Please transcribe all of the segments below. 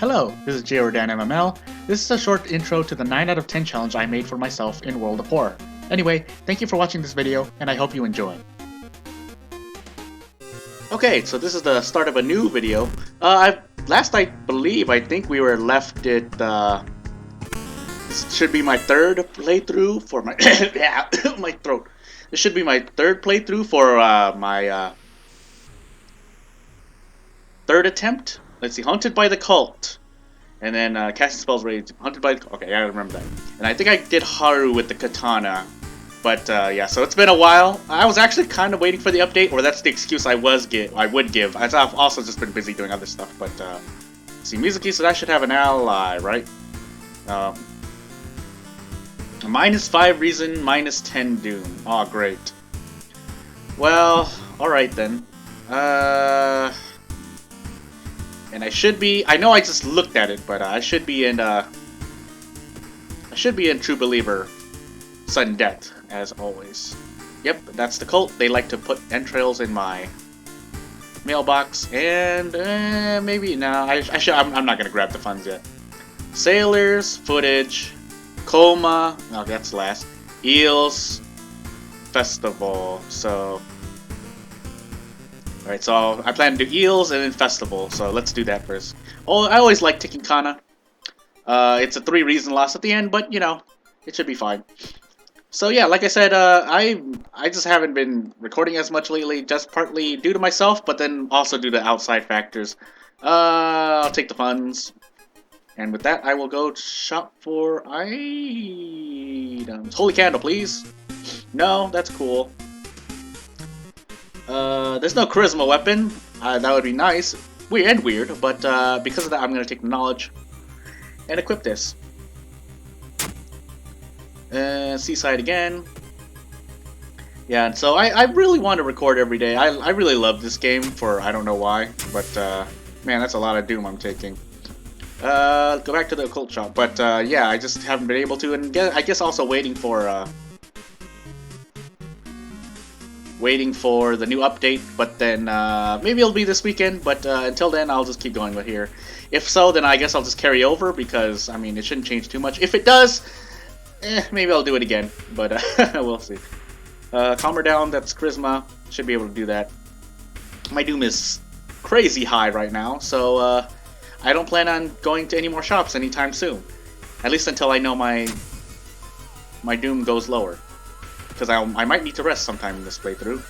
Hello, this is Jordan MML. This is a short intro to the 9 out of 10 challenge I made for myself in World of Horror. Anyway, thank you for watching this video, and I hope you enjoy. Okay, so this is the start of a new video. Last I think we were left at, this should be my third playthrough for my, my throat. This should be my third playthrough for, my, third attempt. Let's see, Haunted by the Cult. And then casting spells rage, Haunted by the... Okay, I remember that. And I think I did Haru with the katana. But yeah, so it's been a while. I was actually kind of waiting for the update, or that's the excuse I would give. I've also just been busy doing other stuff. But see, Mizuki, so that should have an ally, right? -5 reason, -10 doom. Oh, great. Well, alright then. And I should be, I know I just looked at it, but I should be in True Believer, Sudden Death, as always. Yep, that's the cult. They like to put entrails in my mailbox, and maybe, no, I'm not gonna grab the funds yet. Sailors, footage, coma, no, that's last. Eels, festival, so... Alright, so I plan to do Eels and then Festival, so let's do that first. Oh, I always like taking Kana. It's a 3 reason loss at the end, but, you know, it should be fine. So yeah, like I said, I just haven't been recording as much lately, just partly due to myself, but then also due to outside factors. I'll take the funds. And with that, I will go shop for items. Holy candle, please. No, that's cool. There's no charisma weapon. That would be nice. Weird, but because of that, I'm gonna take the knowledge and equip this. Seaside again. Yeah, and so I really want to record every day. I really love this game for I don't know why, but man, that's a lot of doom I'm taking. Go back to the occult shop, but yeah, I just haven't been able to, and I guess also waiting for the new update, but then maybe it'll be this weekend, but until then I'll just keep going with here. If so, then I guess I'll just carry over, because, I mean, it shouldn't change too much. If it does, maybe I'll do it again, but we'll see. Calmer down, that's charisma, should be able to do that. My doom is crazy high right now, so I don't plan on going to any more shops anytime soon. At least until I know my doom goes lower. Because I might need to rest sometime in this playthrough.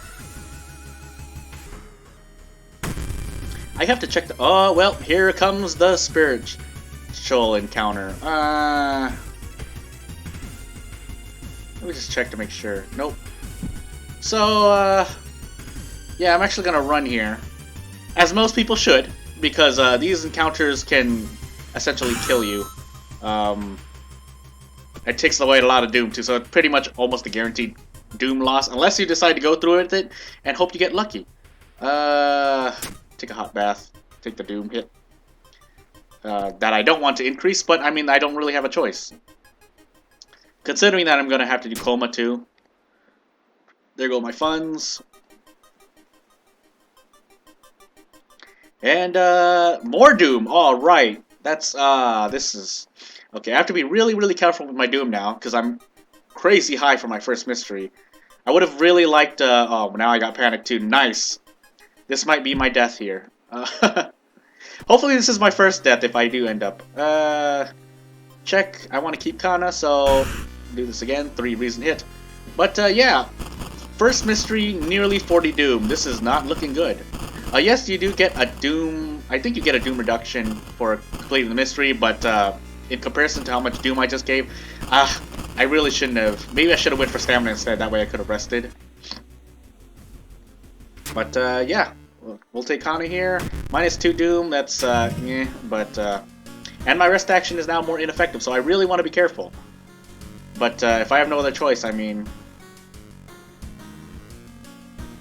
I have to check the... Oh, well, here comes the spiritual encounter. Let me just check to make sure. Nope. So, yeah, I'm actually gonna run here. As most people should, because these encounters can essentially kill you. It takes away a lot of doom too, so it's pretty much almost a guaranteed doom loss, unless you decide to go through with it and hope you get lucky. Take a hot bath, take the doom hit. That I don't want to increase, but I mean, I don't really have a choice. Considering that I'm going to have to do coma too. There go my funds. And, more doom, alright. That's, this is... Okay, I have to be really, really careful with my doom now, because I'm crazy high for my first mystery. I would have really liked, oh, now I got panicked too. Nice. This might be my death here. Hopefully this is my first death if I do end up. Check. I want to keep Kana, so do this again. 3 reason hit. But, yeah. First mystery, nearly 40 doom. This is not looking good. Yes, you do get a doom... I think you get a doom reduction for completing the mystery, but, in comparison to how much doom I just gave, I really shouldn't have. Maybe I should have went for stamina instead, that way I could have rested. But, yeah. We'll take Kana here. -2 doom, that's, but, and my rest action is now more ineffective, so I really want to be careful. But, if I have no other choice, I mean...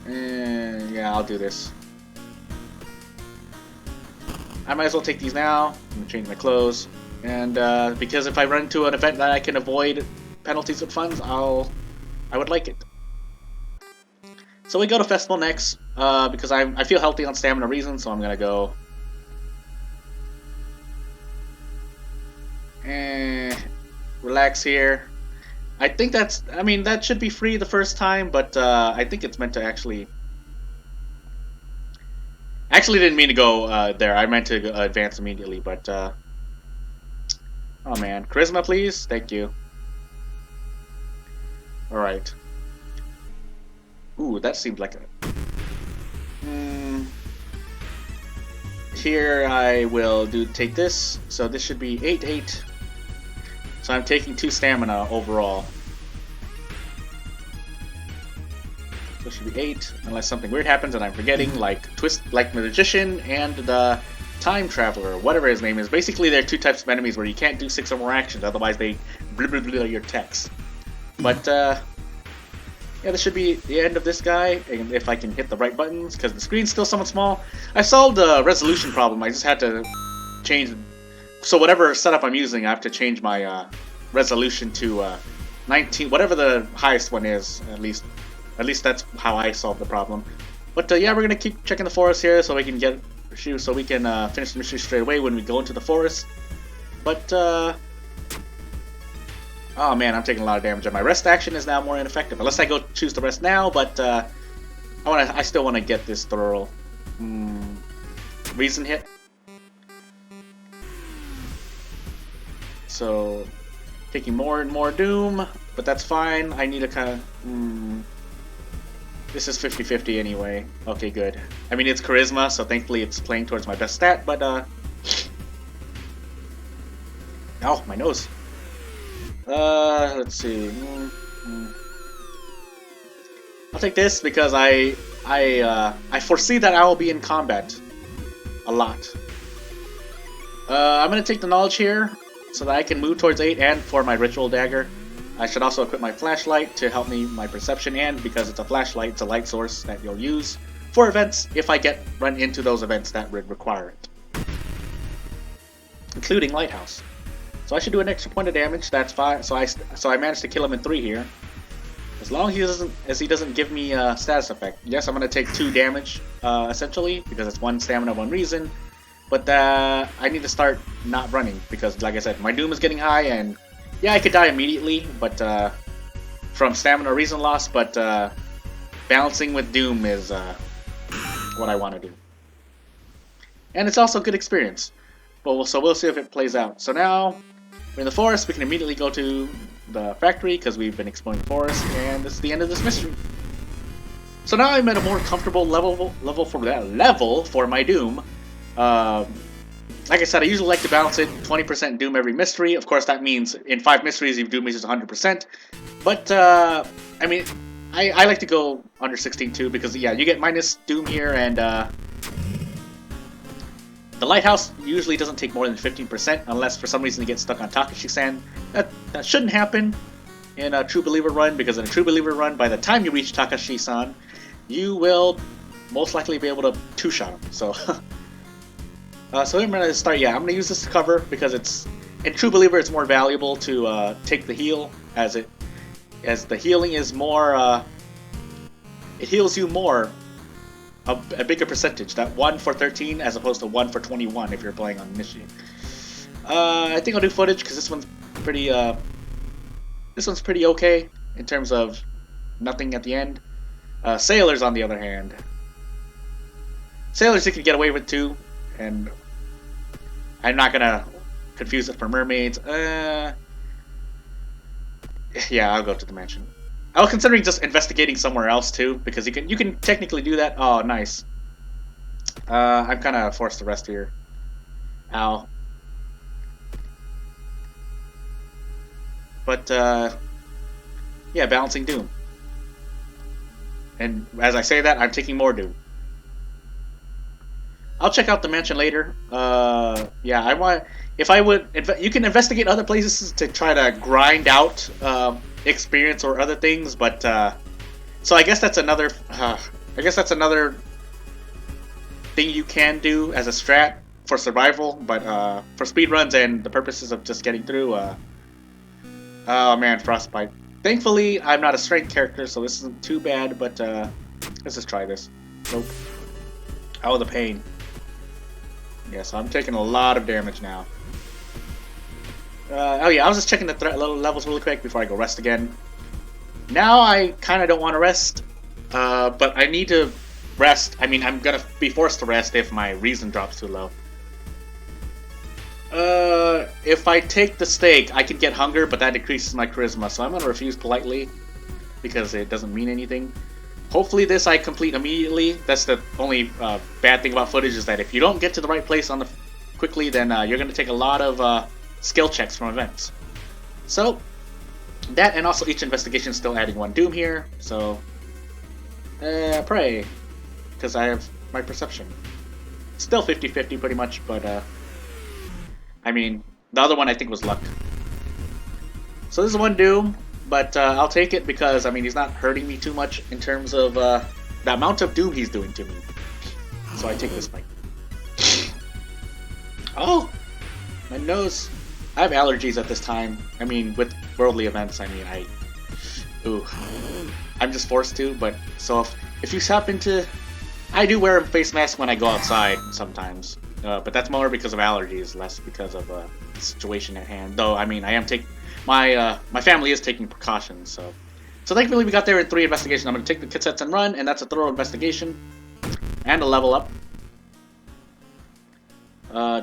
yeah, I'll do this. I might as well take these now. I'm gonna change my clothes. And because if I run into an event that I can avoid penalties with funds, I would like it. So we go to Festival next, because I feel healthy on stamina reasons, so I'm gonna go Relax here. I think that's, I mean, that should be free the first time, but I think it's meant to actually... Actually didn't mean to go there. I meant to advance immediately, but... Oh man. Charisma, please? Thank you. Alright. Ooh, that seemed like a... Here I will take this. So this should be 8-8. So I'm taking 2 stamina overall. So it should be 8, unless something weird happens and I'm forgetting, like Magician and the Time Traveler, whatever his name is. Basically, there are 2 types of enemies where you can't do 6 or more actions, otherwise they blah your text. But yeah, this should be the end of this guy, and if I can hit the right buttons, because the screen's still somewhat small. I solved the resolution problem. I just had to change. So whatever setup I'm using, I have to change my resolution to 19, whatever the highest one is. At least that's how I solved the problem. But yeah, we're gonna keep checking the forest here, so we can finish the mission straight away when we go into the forest. But oh man, I'm taking a lot of damage, and my rest action is now more ineffective. Unless I go choose to rest now, but I still want to get this thorough. Reason hit. So, taking more and more doom, but that's fine. I need to kind of... This is 50-50 anyway. Okay, good. I mean, it's charisma, so thankfully it's playing towards my best stat, but oh, my nose. Let's see. I'll take this because I foresee that I will be in combat a lot. I'm gonna take the knowledge here so that I can move towards 8 and for my ritual dagger. I should also equip my flashlight to help me my perception, and because it's a flashlight, it's a light source that you'll use for events if I run into those events that would require it, including lighthouse. So I should do an extra point of damage. That's fine. So I managed to kill him in 3 here. As long as he doesn't give me a status effect. Yes, I'm gonna take 2 damage essentially because it's 1 stamina, 1 reason. But I need to start not running because, like I said, my doom is getting high, and yeah, I could die immediately, but from stamina or reason loss. But balancing with doom is what I want to do, and it's also good experience. But so we'll see if it plays out. So now we're in the forest. We can immediately go to the factory because we've been exploring the forest, and this is the end of this mystery. So now I'm at a more comfortable level for my doom. Like I said, I usually like to balance it 20% doom every mystery. Of course, that means in 5 mysteries, if doom is 100%. But I mean, I like to go under 16 too because yeah, you get minus doom here, and the lighthouse usually doesn't take more than 15% unless for some reason you get stuck on Takashi-san. That shouldn't happen in a True Believer run, because in a True Believer run, by the time you reach Takashi-san, you will most likely be able to 2-shot him. So, so I'm gonna start. Yeah, I'm gonna use this to cover because it's in True Believer. It's more valuable to take the heal as the healing is more. It heals you more. A bigger percentage, that 1 for 13 as opposed to 1 for 21 if you're playing on Michigan. I think I'll do footage because this one's pretty okay in terms of nothing at the end. Sailors, on the other hand, sailors you can get away with too, and I'm not gonna confuse it for mermaids. Yeah, I'll go to the mansion. I was considering just investigating somewhere else too, because you can technically do that. Oh, nice. I'm kind of forced to rest here. Ow. But yeah, balancing doom. And as I say that, I'm taking more doom. I'll check out the mansion later. Yeah, I want. If I would, you can investigate other places to try to grind out experience or other things, but so I guess that's another. I guess that's another thing you can do as a strat for survival, but for speedruns and the purposes of just getting through. Oh man, frostbite. Thankfully, I'm not a strength character, so this isn't too bad. But let's just try this. Nope. Oh, the pain. Yeah, so I'm taking a lot of damage now. Oh yeah, I was just checking the levels really quick before I go rest again. Now I kind of don't want to rest, but I need to rest. I mean, I'm gonna be forced to rest if my reason drops too low. If I take the steak, I can get hunger, but that decreases my charisma, so I'm gonna refuse politely because it doesn't mean anything. Hopefully this I complete immediately. That's the only bad thing about footage, is that if you don't get to the right place on the quickly, then you're gonna take a lot of skill checks from events. So that, and also each investigation is still adding 1 doom here. So pray, because I have my perception. Still 50-50 pretty much, but I mean, the other one I think was luck. So this is 1 doom, but I'll take it because, I mean, he's not hurting me too much in terms of the amount of doom he's doing to me. So I take this fight. Oh! My nose. I have allergies at this time. I mean, with worldly events, I mean, ooh. I'm just forced to, but so if you happen to... I do wear a face mask when I go outside sometimes. But that's more because of allergies, less because of the situation at hand. Though, I mean, I am taking... My family is taking precautions, so... So thankfully we got there in 3 investigations. I'm going to take the cassettes and run, and that's a thorough investigation. And a level up.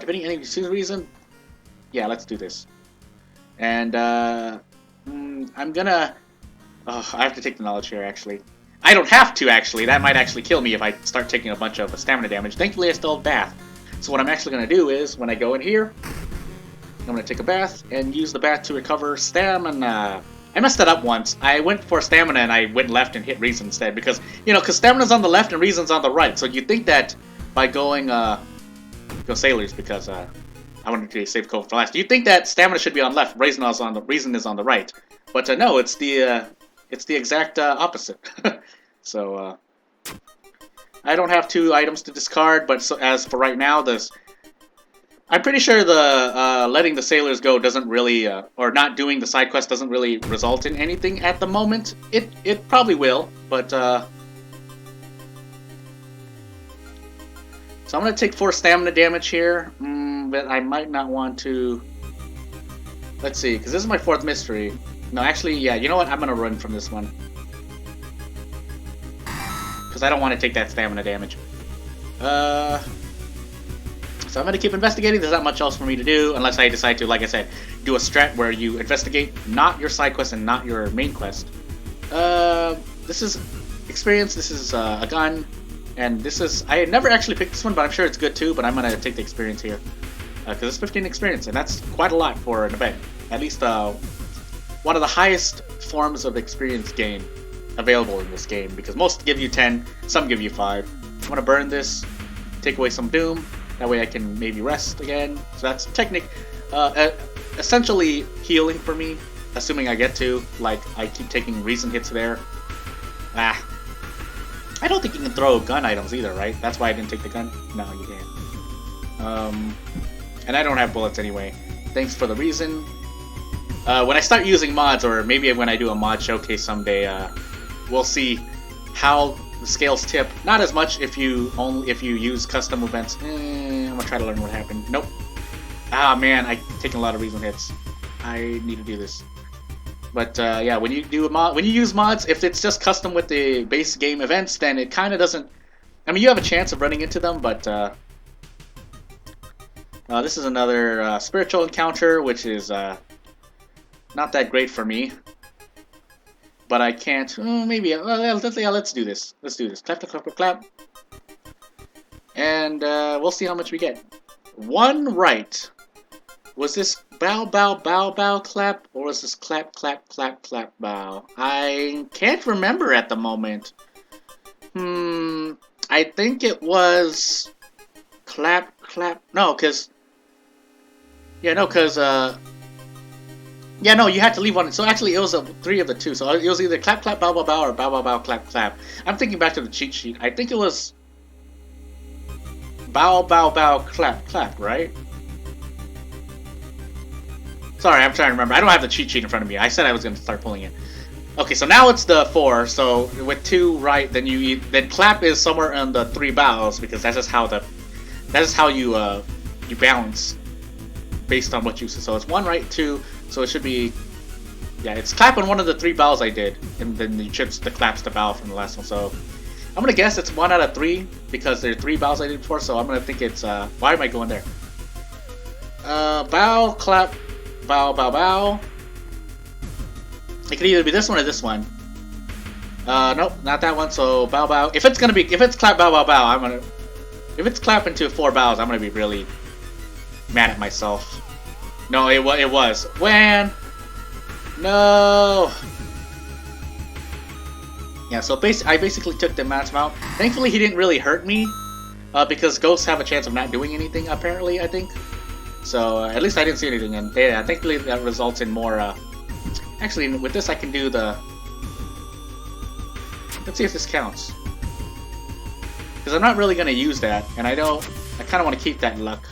Depending on any reason... Yeah, let's do this. And, I'm gonna... Oh, I have to take the knowledge here, actually. I don't have to, actually. That might actually kill me if I start taking a bunch of stamina damage. Thankfully, I still have bath. So what I'm actually going to do is, when I go in here, I'm going to take a bath and use the bath to recover stamina. I messed that up once. I went for stamina and I went left and hit reason instead. Because, you know, because stamina's on the left and reason's on the right. So you'd think that by going, go sailors, because, I wanted to save code for last. You'd think that stamina should be on left, reason is on the right. But, no, it's the exact, opposite. So, I don't have 2 items to discard, but so, as for right now, I'm pretty sure the letting the sailors go doesn't really, or not doing the side quest doesn't really result in anything at the moment. It probably will, but so I'm gonna take 4 stamina damage here, but I might not want to. Let's see, because this is my 4th mystery. No, actually, yeah. You know what? I'm gonna run from this one. Because I don't want to take that stamina damage. So I'm going to keep investigating. There's not much else for me to do, unless I decide to, like I said, do a strat where you investigate not your side quest and not your main quest. This is experience, this is a gun, and this is... I never actually picked this one, but I'm sure it's good too, but I'm going to take the experience here. Because it's 15 experience, and that's quite a lot for an event. At least one of the highest forms of experience gain available in this game, because most give you 10, some give you 5. I'm going to burn this, take away some doom, that way I can maybe rest again. So that's essentially healing for me, assuming I get to. Like, I keep taking reason hits there. I don't think you can throw gun items either, right? That's why I didn't take the gun? No, you can't. And I don't have bullets anyway. Thanks for the reason. When I start using mods, or maybe when I do a mod showcase someday, we'll see how the scales tip. Not as much if you use custom events. I'm gonna try to learn what happened. Nope. Ah man, I've taken a lot of reason hits. I need to do this. But yeah, when you do when you use mods, if it's just custom with the base game events, then it kind of doesn't. I mean, you have a chance of running into them, but this is another spiritual encounter, which is not that great for me. But I can't. Maybe. Let's do this. Let's do this. Clap, clap, clap, clap, clap. And we'll see how much we get. 1 right. Was this bow, bow, bow, bow, clap? Or was this clap, clap, clap, clap, bow? I can't remember at the moment. I think it was clap, clap. No, because... Yeah, no, because... Yeah, no, you had to leave one. So actually, it was 3 of the 2. So it was either clap, clap, bow, bow, bow, or bow, bow, bow, clap, clap. I'm thinking back to the cheat sheet. I think it was bow, bow, bow, clap, clap, right? Sorry, I'm trying to remember. I don't have the cheat sheet in front of me. I said I was going to start pulling it. Okay, so now it's the 4. So with 2 right, then clap is somewhere on the 3 bows, because that's just how you balance. based on what you said. So it's 1, right? 2. So it should be. Yeah, it's clap on one of the 3 bows I did, and then you chips the claps the bow from the last one. So I'm gonna guess it's 1 out of 3 because there are 3 bows I did before. So I'm gonna think it's why am I going there? Bow, clap, bow, bow, bow. It could either be this one or this one. Nope, not that one. So bow, bow. If it's clap, bow, bow, bow, if it's clap into 4 bows, I'm gonna be really mad at myself. No, it was. When? No. Yeah, so I basically took the max amount. Thankfully, he didn't really hurt me, because ghosts have a chance of not doing anything, apparently, I think. So, at least I didn't see anything, and yeah, thankfully that results in more, actually, with this I can do the... Let's see if this counts. Because I'm not really going to use that, and I kind of want to keep that luck.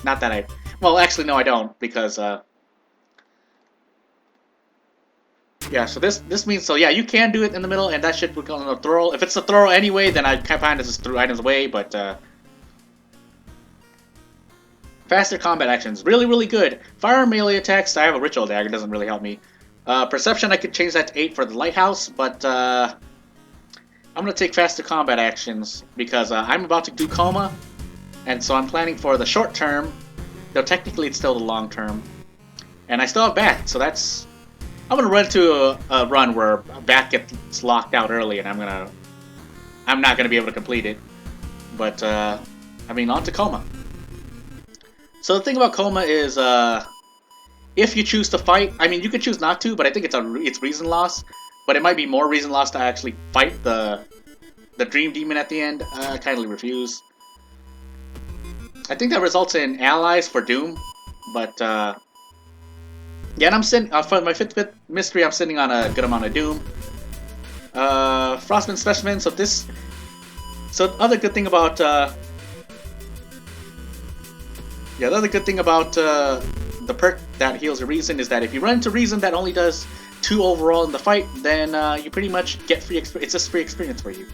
Not that well, actually, no, I don't, because, yeah, so this means, so yeah, you can do it in the middle, and that should become a throw. If it's a throw anyway, then I can't find this through items away, but, faster combat actions, really, really good. Fire melee attacks, I have a ritual dagger, doesn't really help me. Perception, I could change that to 8 for the lighthouse, but, I'm gonna take faster combat actions, because, I'm about to do coma, and so I'm planning for the short term, though technically it's still the long term. And I still have bat, so that's... I'm gonna run to a run where bat gets locked out early, and I'm not gonna be able to complete it. But I mean, on to coma. So the thing about coma is, if you choose to fight, I mean, you could choose not to, but I think it's reason loss. But it might be more reason loss to actually fight the dream demon at the end. I kindly refuse. I think that results in allies for doom, but yeah, and I'm sitting for my fifth mystery. I'm sitting on a good amount of doom. Frostman specimen. So the other good thing about the other good thing about the perk that heals a reason is that if you run into reason that only does 2 overall in the fight, then you pretty much get free experience. It's just free experience for you.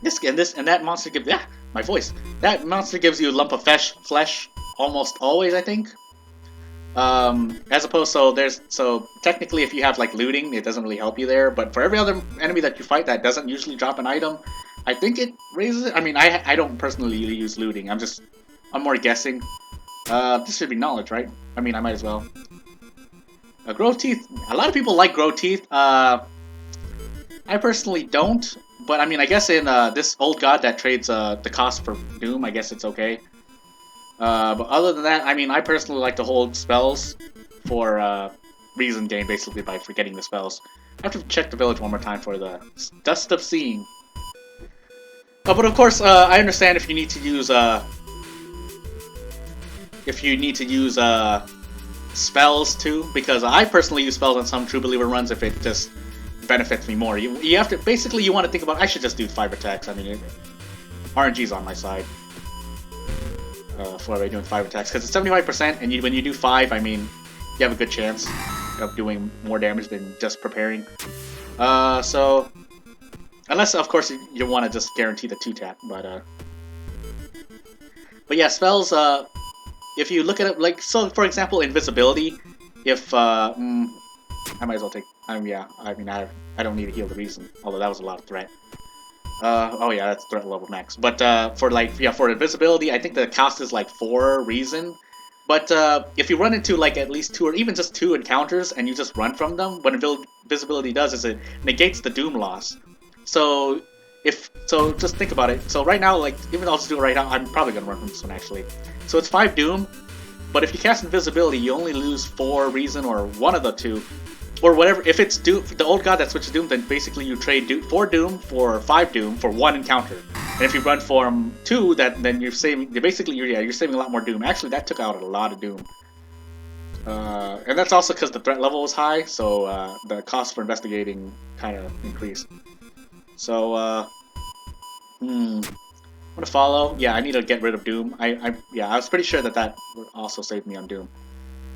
And that monster gives my voice. That monster gives you a lump of flesh almost always, I think. As opposed, so technically if you have like looting, it doesn't really help you there, but for every other enemy that you fight that doesn't usually drop an item, I think it raises it. I mean, I don't personally use looting, I'm more guessing. This should be knowledge, right? I mean, I might as well. Grow teeth, a lot of people like grow teeth, I personally don't, but I mean, I guess in this old god that trades the cost for doom, I guess it's okay. But other than that, I mean, I personally like to hold spells for reason gain, basically, by forgetting the spells. I have to check the village one more time for the Dust of Seeing. But of course, I understand if you need to use spells too, because I personally use spells on some True Believer runs if it just benefits me more. You have to, basically, you want to think about, I should just do 5 attacks. I mean, RNG's on my side. For doing 5 attacks, because it's 75%, and when you do 5, I mean, you have a good chance of doing more damage than just preparing. So, unless of course you want to just guarantee the 2-tap, but yeah, spells. If you look at it, like, so for example, invisibility. If I might as well take. Yeah, I mean, I don't need to heal the reason, although that was a lot of threat. Oh yeah, that's threat level max. But for invisibility, I think the cost is like 4 reason. But if you run into like at least 2 or even just 2 encounters and you just run from them, what invisibility does is it negates the doom loss. So just think about it. So right now, like, even though I'll just do it right now, I'm probably gonna run from this one actually. So it's 5 doom, but if you cast invisibility, you only lose 4 reason or one of the 2. Or whatever, if it's Doom, the old god that switches Doom, then basically you trade 4 Doom for 5 Doom for 1 encounter. And if you run for 2, then you're saving, you're saving a lot more Doom. Actually, that took out a lot of Doom. And that's also because the threat level was high, so the cost for investigating kind of increased. So, I'm gonna follow. Yeah, I need to get rid of Doom. I was pretty sure that would also save me on Doom.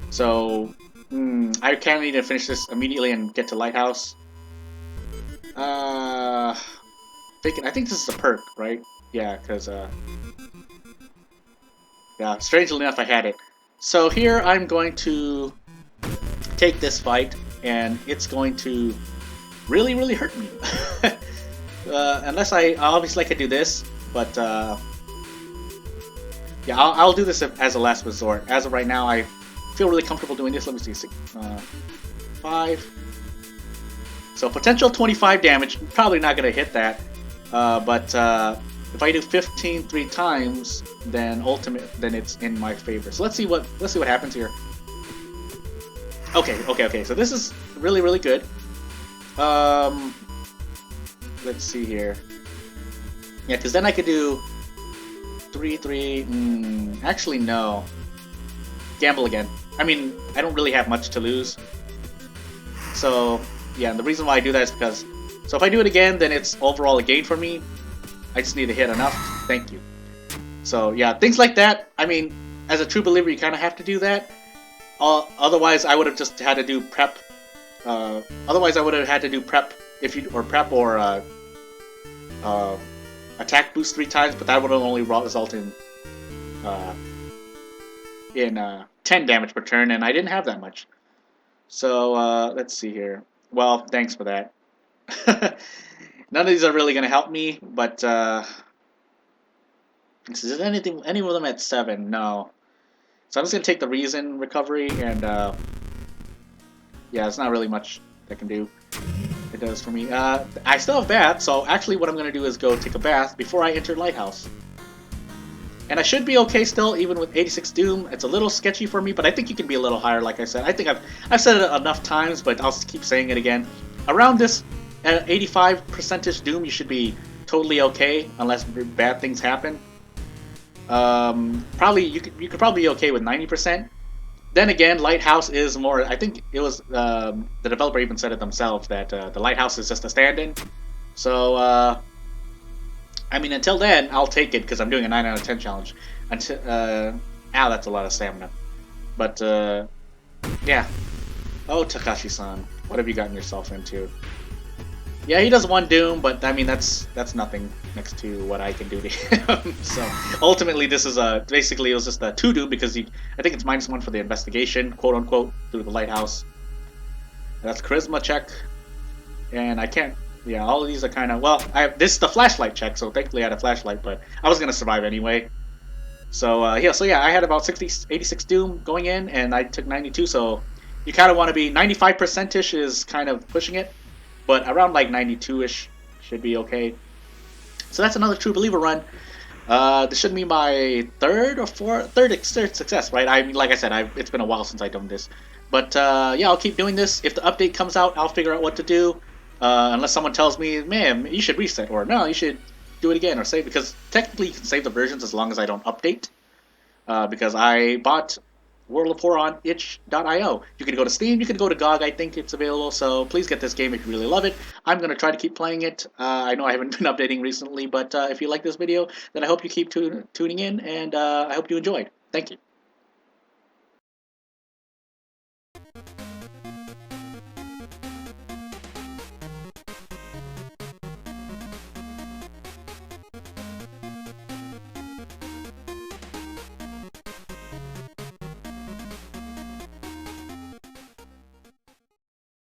So, I kind of need to finish this immediately and get to Lighthouse. I think this is a perk, right? Yeah, because, Yeah, strangely enough, I had it. So here I'm going to take this fight, and it's going to really, really hurt me. Unless I obviously I could do this, but yeah, I'll do this as a last resort. As of right now, I feel really comfortable doing this. Let me see, 5. So potential 25 damage. Probably not gonna hit that, but if I do 15 3 times, then then it's in my favor. So let's see what happens here. Okay. So this is really, really good. Let's see here. Yeah, because then I could do 3. Actually, no. Gamble again. I mean, I don't really have much to lose. So yeah, and the reason why I do that is because, so if I do it again, then it's overall a gain for me. I just need to hit enough. Thank you. So yeah, things like that. I mean, as a true believer, you kind of have to do that. Otherwise, I would have just had to do prep. Otherwise, I would have had to do prep prep or attack boost 3 times, but that would have only result in 10 damage per turn, and I didn't have that much. So let's see here. Well, thanks for that. None of these are really going to help me, but is any of them at 7? No. So I'm just going to take the reason recovery, and yeah, it's not really much that can do. It does for me. I still have bath, so actually what I'm going to do is go take a bath before I enter Lighthouse. And I should be okay still, even with 86 Doom. It's a little sketchy for me, but I think you can be a little higher, like I said. I think I've said it enough times, but I'll keep saying it again. Around this 85% Doom, you should be totally okay, unless bad things happen. Probably you could probably be okay with 90%. Then again, Lighthouse is more. I think it was the developer even said it themselves that the Lighthouse is just a stand-in. So I mean, until then, I'll take it because I'm doing a 9 out of 10 challenge. Until that's a lot of stamina. But yeah. Oh, Takashi-san, what have you gotten yourself into? Yeah, he does 1 Doom, but I mean that's nothing next to what I can do to him. So ultimately, this is basically it was just a 2 Doom because I think it's -1 for the investigation, quote unquote, through the Lighthouse. That's charisma check, and I can't. Yeah, all of these are kind of well. This is the flashlight check, so thankfully I had a flashlight, but I was gonna survive anyway. So yeah, I had about 86 Doom going in, and I took 92. So you kind of want to be 95%ish is kind of pushing it. But around like 92-ish should be okay. So that's another True Believer run. This should be my third success, right? I mean, like I said, it's been a while since I've done this. But yeah, I'll keep doing this. If the update comes out, I'll figure out what to do. Unless someone tells me, man, you should reset, or no, you should do it again, or save, because technically you can save the versions as long as I don't update. Because I bought World of Horror on itch.io. You can go to Steam, you can go to GOG, I think it's available, so please get this game if you really love it. I'm going to try to keep playing it. I know I haven't been updating recently, but if you like this video, then I hope you keep tuning in, and I hope you enjoyed. Thank you.